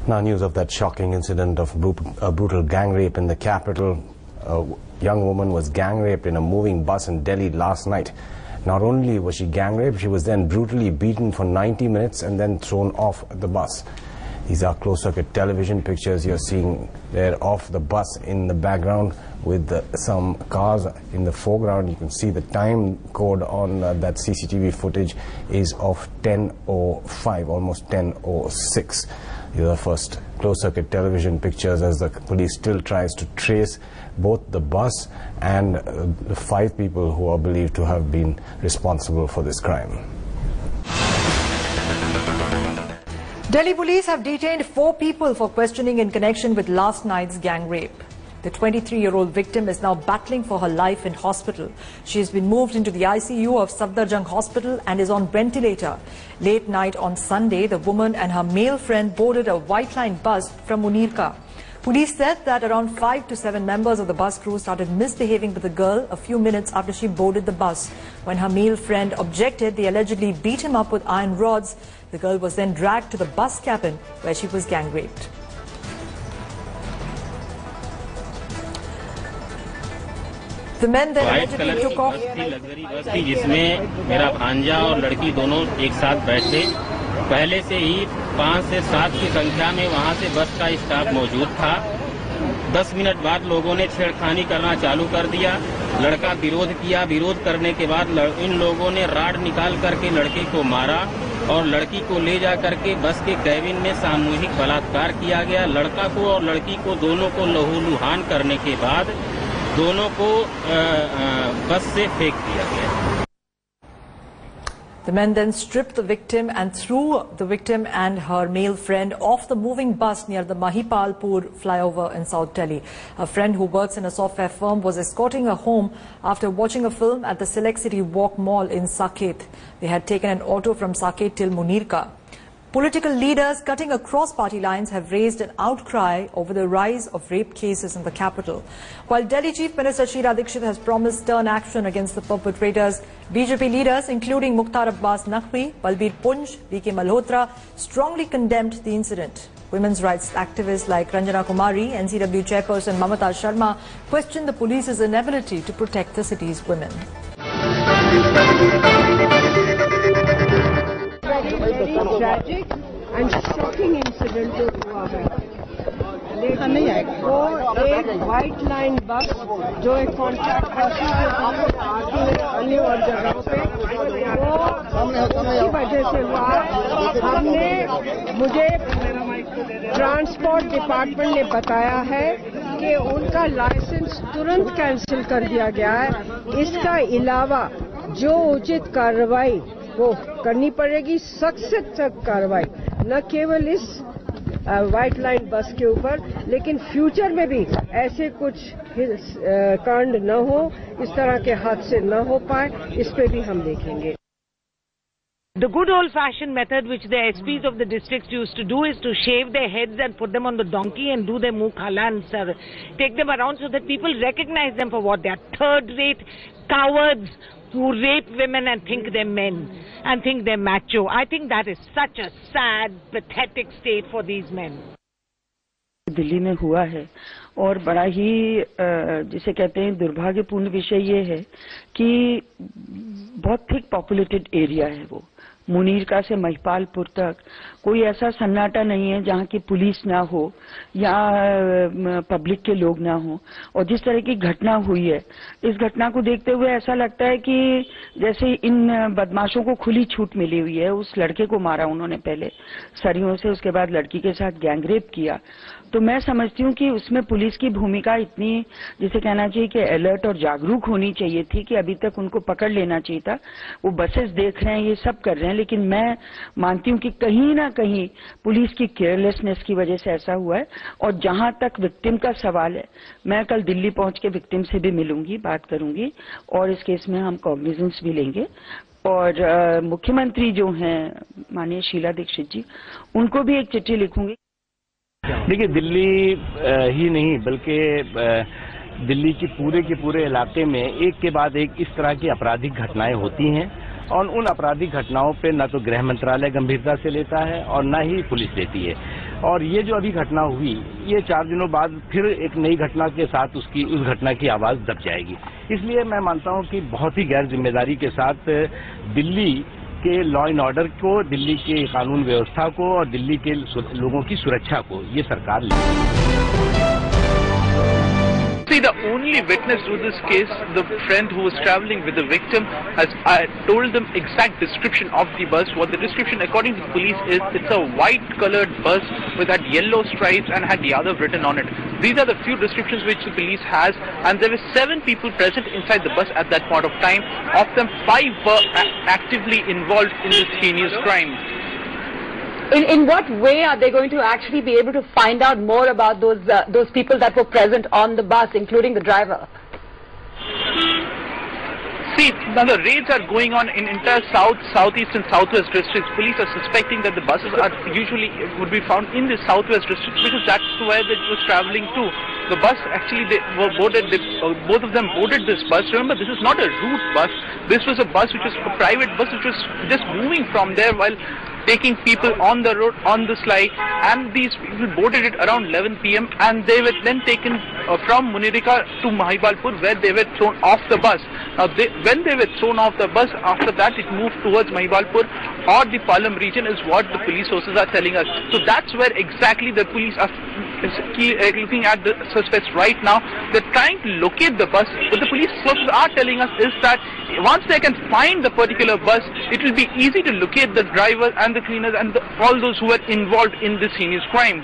Now, news of that shocking incident of brutal gang rape in the capital. A young woman was gang raped in a moving bus in Delhi last night. Not only was she gang raped, she was then brutally beaten for 90 minutes and then thrown off the bus. These are closed-circuit television pictures you're seeing there of the bus in the background with some cars in the foreground. You can see the time code on that CCTV footage is of 10:05, almost 10:06. These are the first closed-circuit television pictures as the police still tries to trace both the bus and the 5 people who are believed to have been responsible for this crime. Delhi police have detained 4 people for questioning in connection with last night's gang rape. The 23-year-old victim is now battling for her life in hospital. She has been moved into the ICU of Safdarjung Hospital and is on ventilator. Late night on Sunday, the woman and her male friend boarded a White Line bus from Munirka. Police said that around 5 to 7 members of the bus crew started misbehaving with the girl a few minutes after she boarded the bus. When her male friend objected, they allegedly beat him up with iron rods. The girl was then dragged to the bus cabin where she was gang raped. The men then allegedly took off. Luxury bus थी जिसमें मेरा भांजा और लड़की दोनों एक साथ बैठे। पहले से ही 5 से 7 की संख्या में वहां से बस का स्टाफ मौजूद था। 10 मिनट बाद लोगों ने छेड़खानी करना चालू कर दिया। लड़का विरोध किया। विरोध करने के बाद इन लोगों ने राड निकाल करके लड़के को मारा और लड़की को ले जा करके बस के कैबिन में सामूहिक बलात्कार किया गया। लड़का को और लड़की को दोनों को लहूलुहान करने के बाद दोनों को बस से फेंक दिया गया। The men then stripped the victim and threw the victim and her male friend off the moving bus near the Mahipalpur flyover in South Delhi. A friend who works in a software firm was escorting her home after watching a film at the Select City Walk Mall in Saket. They had taken an auto from Saket till Munirka. Political leaders cutting across party lines have raised an outcry over the rise of rape cases in the capital. While Delhi Chief Minister Sheila Dikshit has promised stern action against the perpetrators, BJP leaders including Mukhtar Abbas Naqvi, Balbir Punj, DK Malhotra strongly condemned the incident. Women's rights activists like Ranjana Kumari, NCW chairperson Mamata Sharma questioned the police's inability to protect the city's women. Very tragic and shocking incident हुआ है। लेकिन वो एक white line बस जो एक contract आती है अन्य और जगहों पे वो की वजह से हुआ। मुझे ट्रांसपोर्ट डिपार्टमेंट ने बताया है कि उनका लाइसेंस तुरंत कैंसिल कर दिया गया है। इसका अलावा जो उचित कार्रवाई वो करनी पड़ेगी, सख्त से सख्त कार्रवाई, न केवल इस व्हाइट लाइन बस के ऊपर लेकिन फ्यूचर में भी ऐसे कुछ कांड न हो, इस तरह के हादसे न हो पाए, इस पे भी हम देखेंगे। The good old-fashioned method which the SPs of the districts used to do is to shave their heads and put them on the donkey and do their muh khala and take them around so that people recognize them for what they are. Third-rate cowards who rape women and think they're men and think they're macho. I think that is such a sad, pathetic state for these men. Delhi में हुआ है और बड़ा ही जिसे कहते हैं दुर्भाग्यपूर्ण विषय ये है कि बहुत थिक पॉपुलेटेड एरिया है वो। मुनीरका से महिपालपुर तक कोई ऐसा सन्नाटा नहीं है जहाँ की पुलिस ना हो या पब्लिक के लोग ना हो। और जिस तरह की घटना हुई है, इस घटना को देखते हुए ऐसा लगता है कि जैसे इन बदमाशों को खुली छूट मिली हुई है। उस लड़के को मारा उन्होंने पहले सरियों से, उसके बाद लड़की के साथ गैंगरेप किया। तो मैं समझती हूँ कि उसमें पुलिस की भूमिका इतनी जिसे कहना चाहिए कि अलर्ट और जागरूक होनी चाहिए थी कि अभी तक उनको पकड़ लेना चाहिए था। वो बसेस देख रहे हैं, ये सब कर रहे हैं, लेकिन मैं मानती हूँ कि कहीं ना कहीं पुलिस की केयरलेसनेस की वजह से ऐसा हुआ है। और जहां तक विक्टिम का सवाल है, मैं कल दिल्ली पहुंच के विक्टिम से भी मिलूंगी, बात करूंगी और इस केस में हम कॉग्निजेंस भी लेंगे। और मुख्यमंत्री जो हैं माननीय शीला दीक्षित जी, उनको भी एक चिट्ठी लिखूंगी। देखिए, दिल्ली ही नहीं बल्कि दिल्ली के पूरे इलाके में एक के बाद एक इस तरह की आपराधिक घटनाएं होती हैं और उन आपराधिक घटनाओं पे न तो गृह मंत्रालय गंभीरता से लेता है और न ही पुलिस लेती है। और ये जो अभी घटना हुई, ये 4 दिनों बाद फिर एक नई घटना के साथ उस घटना की आवाज दब जाएगी। इसलिए मैं मानता हूं कि बहुत ही गैर जिम्मेदारी के साथ दिल्ली के लॉ एंड ऑर्डर को, दिल्ली के कानून व्यवस्था को और दिल्ली के लोगों की सुरक्षा को ये सरकार ले। See, the only witness to this case, the friend who was traveling with the victim, has told them exact description of the bus. What the description, according to the police, is it's a white-colored bus with had yellow stripes and had Yadav written on it. These are the few descriptions which the police has, and there were 7 people present inside the bus at that point of time. Of them, 5 were actively involved in this heinous crime. In what way are they going to actually be able to find out more about those people that were present on the bus, including the driver? See, now the raids are going on in entire south, southeast and southwest districts. Police are suspecting that the buses are usually would be found in the southwest districts because that's where they was traveling to. The bus actually they were boarded. Both of them boarded this bus. Remember, this is not a route bus. This was a bus which was a private bus which was just moving from there while taking people on the road, on the sly, and these people boarded it around 11 p.m. and they were then taken from Munirika to Mahipalpur, where they were thrown off the bus. Now, when they were thrown off the bus, after that it moved towards Mahipalpur or the Palam region is what the police sources are telling us. So that's where exactly the police are looking at the suspects right now. They're trying to locate the bus. What the police sources are telling us is that once they can find the particular bus, it will be easy to locate the driver and the cleaners and all those who were involved in this heinous crime.